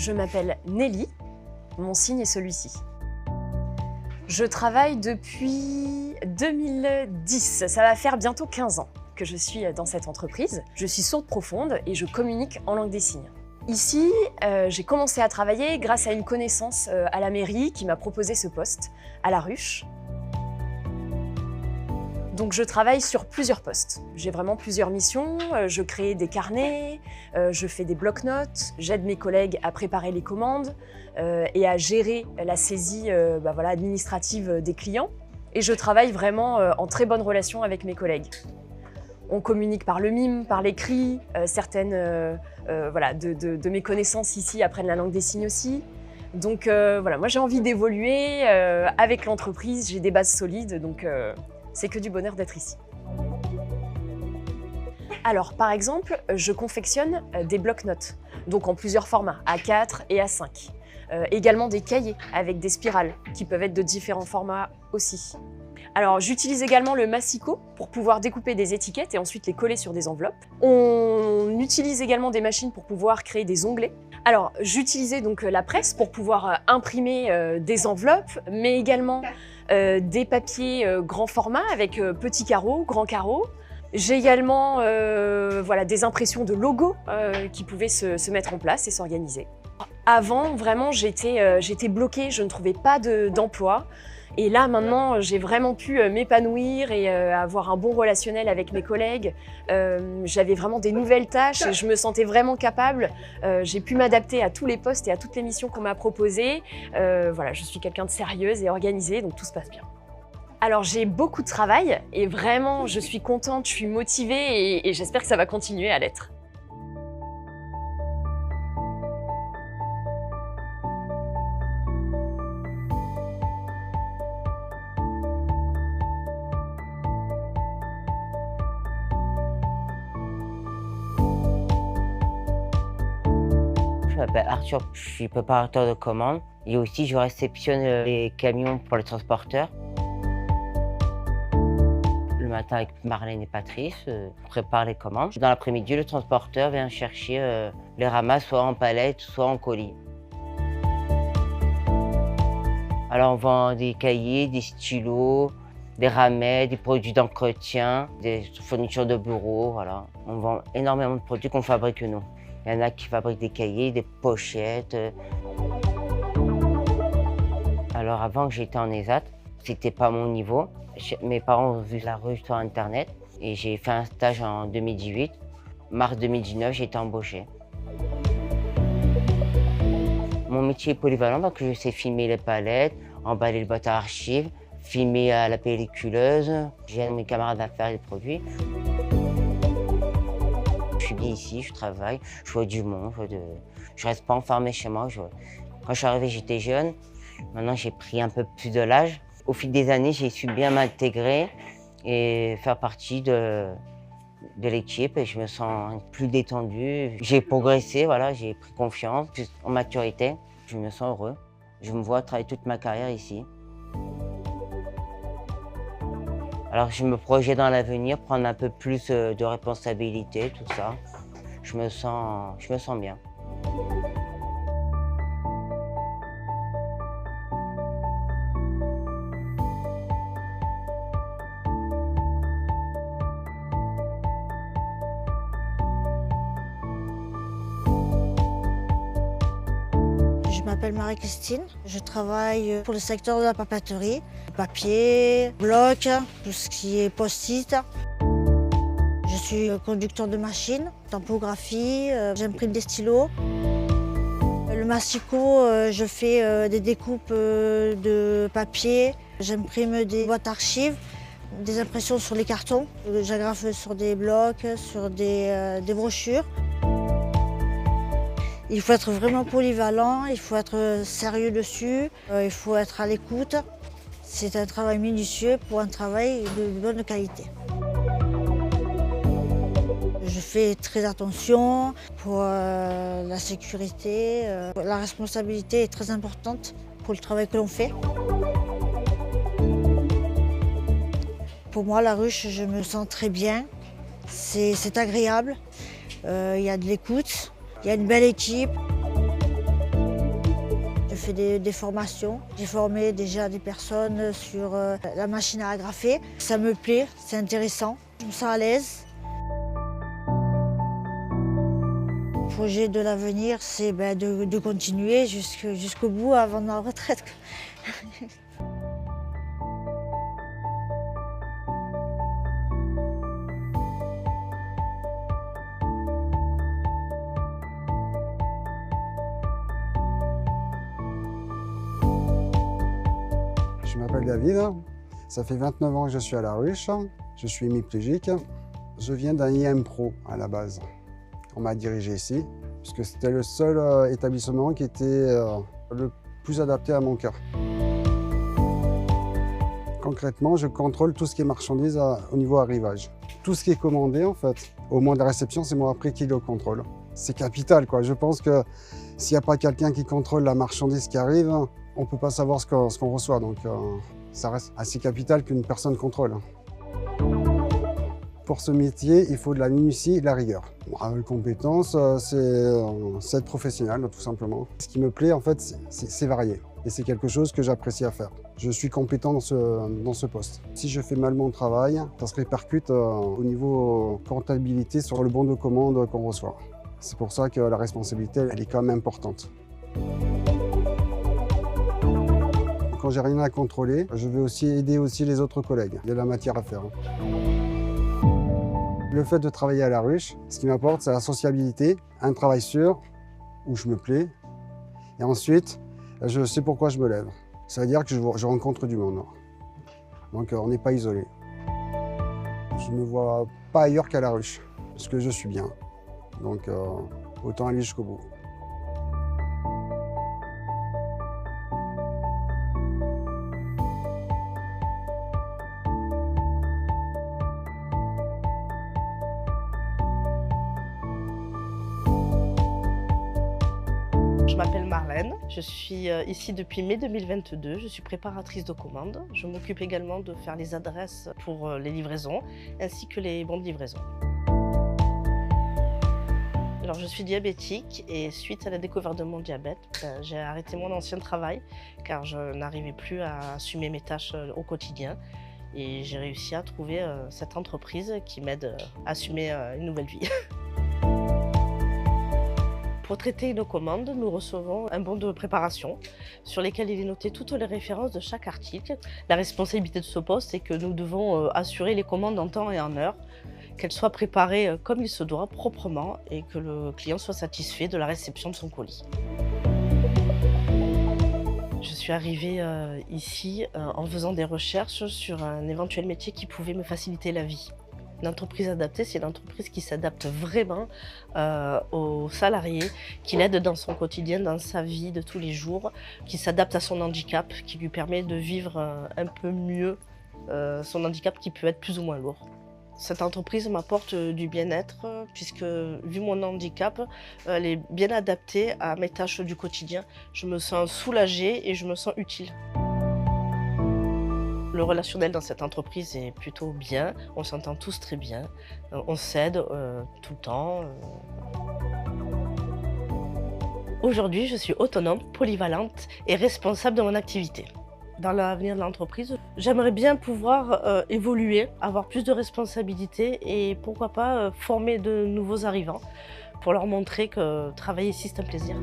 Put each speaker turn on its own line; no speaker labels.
Je m'appelle Nelly, mon signe est celui-ci. Je travaille depuis 2010, ça va faire bientôt 15 ans que je suis dans cette entreprise. Je suis sourde profonde et je communique en langue des signes. Ici, j'ai commencé à travailler grâce à une connaissance à la mairie qui m'a proposé ce poste, à la ruche. Donc je travaille sur plusieurs postes. J'ai vraiment plusieurs missions. Je crée des carnets, je fais des bloc-notes, j'aide mes collègues à préparer les commandes et à gérer la saisie administrative des clients. Et je travaille vraiment en très bonne relation avec mes collègues. On communique par le mime, par l'écrit, certaines de mes connaissances ici apprennent la langue des signes aussi. Donc moi j'ai envie d'évoluer avec l'entreprise, j'ai des bases solides, donc c'est que du bonheur d'être ici. Alors par exemple, je confectionne des bloc-notes, donc en plusieurs formats, A4 et A5. Également des cahiers avec des spirales qui peuvent être de différents formats aussi. Alors j'utilise également le massicot pour pouvoir découper des étiquettes et ensuite les coller sur des enveloppes. On utilise également des machines pour pouvoir créer des onglets. Alors j'utilisais donc la presse pour pouvoir imprimer des enveloppes, mais également des papiers grand format avec petits carreaux, grands carreaux. J'ai également des impressions de logos qui pouvaient se mettre en place et s'organiser. Avant, vraiment, j'étais bloquée, je ne trouvais pas d'emploi. Et là, maintenant, j'ai vraiment pu m'épanouir et avoir un bon relationnel avec mes collègues. J'avais vraiment des nouvelles tâches et je me sentais vraiment capable. J'ai pu m'adapter à tous les postes et à toutes les missions qu'on m'a proposées. Je suis quelqu'un de sérieuse et organisée, donc tout se passe bien. Alors, j'ai beaucoup de travail et vraiment, je suis contente, je suis motivée et j'espère que ça va continuer à l'être.
Je m'appelle Arthur, je suis préparateur de commandes et aussi je réceptionne les camions pour les transporteurs. Le matin avec Marlène et Patrice, on prépare les commandes. Dans l'après-midi, le transporteur vient chercher les ramas soit en palette, soit en colis. Alors on vend des cahiers, des stylos, des ramets, des produits d'entretien, des fournitures de bureau, voilà. On vend énormément de produits qu'on fabrique nous. Il y en a qui fabriquent des cahiers, des pochettes. Alors avant que j'étais en ESAT, c'était pas mon niveau. Mes parents ont vu la ruche sur internet et j'ai fait un stage en 2018. Mars 2019, j'ai été embauchée. Mon métier est polyvalent parce que je sais filmer les palettes, emballer le boîte à archives, filmer à la pelliculeuse. J'aide mes camarades à faire les produits. Je suis bien ici, je travaille, je vois du monde, je reste pas enfermé chez moi. Quand je suis arrivé, j'étais jeune. Maintenant, j'ai pris un peu plus de l'âge. Au fil des années, j'ai su bien m'intégrer et faire partie de l'équipe et je me sens plus détendu. J'ai progressé, voilà, j'ai pris confiance, plus en maturité. Je me sens heureux. Je me vois travailler toute ma carrière ici. Alors je me projette dans l'avenir, prendre un peu plus de responsabilité, tout ça. Je me sens bien.
Je m'appelle Marie-Christine, je travaille pour le secteur de la papeterie, papier, bloc, tout ce qui est post-it. Je suis conducteur de machine, typographie, j'imprime des stylos. Le massicot, je fais des découpes de papier, j'imprime des boîtes archives, des impressions sur les cartons, j'agrafe sur des blocs, sur des brochures. Il faut être vraiment polyvalent, il faut être sérieux dessus, il faut être à l'écoute. C'est un travail minutieux pour un travail de bonne qualité. Je fais très attention pour la sécurité. La responsabilité est très importante pour le travail que l'on fait. Pour moi, la ruche, je me sens très bien. C'est agréable, il y a de l'écoute. Il y a une belle équipe. fait des formations. J'ai formé déjà des personnes sur la machine à agrafer. Ça me plaît, c'est intéressant, je me sens à l'aise. Le projet de l'avenir, c'est de continuer jusqu'au bout avant ma retraite.
Je m'appelle David, ça fait 29 ans que je suis à La Ruche, je suis hémiplégique. Je viens d'un IM Pro à la base. On m'a dirigé ici, puisque c'était le seul établissement qui était le plus adapté à mon cœur. Concrètement, je contrôle tout ce qui est marchandise au niveau arrivage. Tout ce qui est commandé, en fait, au moment de la réception, c'est moi après qui le contrôle. C'est capital, quoi. Je pense que s'il n'y a pas quelqu'un qui contrôle la marchandise qui arrive, on ne peut pas savoir ce qu'on reçoit. Donc, ça reste assez capital qu'une personne contrôle. Pour ce métier, il faut de la minutie et de la rigueur. Les compétences, c'est être professionnel, tout simplement. Ce qui me plaît, en fait, c'est varié. Et c'est quelque chose que j'apprécie à faire. Je suis compétent dans ce poste. Si je fais mal mon travail, ça se répercute au niveau comptabilité sur le bon de commande qu'on reçoit. C'est pour ça que la responsabilité, elle est quand même importante. Quand j'ai rien à contrôler, je vais aussi aider les autres collègues. Il y a de la matière à faire. Le fait de travailler à La Ruche, ce qui m'apporte, c'est la sociabilité, un travail sûr, où je me plais. Et ensuite, je sais pourquoi je me lève. Ça veut dire que je rencontre du monde. Donc on n'est pas isolé. Je ne me vois pas ailleurs qu'à La Ruche, parce que je suis bien. Donc autant aller jusqu'au bout.
Je m'appelle Marlène, je suis ici depuis mai 2022, je suis préparatrice de commandes. Je m'occupe également de faire les adresses pour les livraisons ainsi que les bons de livraison. Alors, je suis diabétique et suite à la découverte de mon diabète, j'ai arrêté mon ancien travail car je n'arrivais plus à assumer mes tâches au quotidien. Et j'ai réussi à trouver cette entreprise qui m'aide à assumer une nouvelle vie. Pour traiter nos commandes, nous recevons un bon de préparation sur lesquels il est noté toutes les références de chaque article. La responsabilité de ce poste, c'est que nous devons assurer les commandes en temps et en heure, qu'elles soient préparées comme il se doit, proprement, et que le client soit satisfait de la réception de son colis. Je suis arrivée ici en faisant des recherches sur un éventuel métier qui pouvait me faciliter la vie. Une entreprise adaptée, c'est une entreprise qui s'adapte vraiment aux salariés, qui l'aide dans son quotidien, dans sa vie de tous les jours, qui s'adapte à son handicap, qui lui permet de vivre un peu mieux son handicap qui peut être plus ou moins lourd. Cette entreprise m'apporte du bien-être puisque, vu mon handicap, elle est bien adaptée à mes tâches du quotidien. Je me sens soulagée et je me sens utile. Le relationnel dans cette entreprise est plutôt bien, on s'entend tous très bien, on s'aide tout le temps. Aujourd'hui, je suis autonome, polyvalente et responsable de mon activité. Dans l'avenir de l'entreprise, j'aimerais bien pouvoir évoluer, avoir plus de responsabilités et pourquoi pas former de nouveaux arrivants pour leur montrer que travailler ici c'est un plaisir.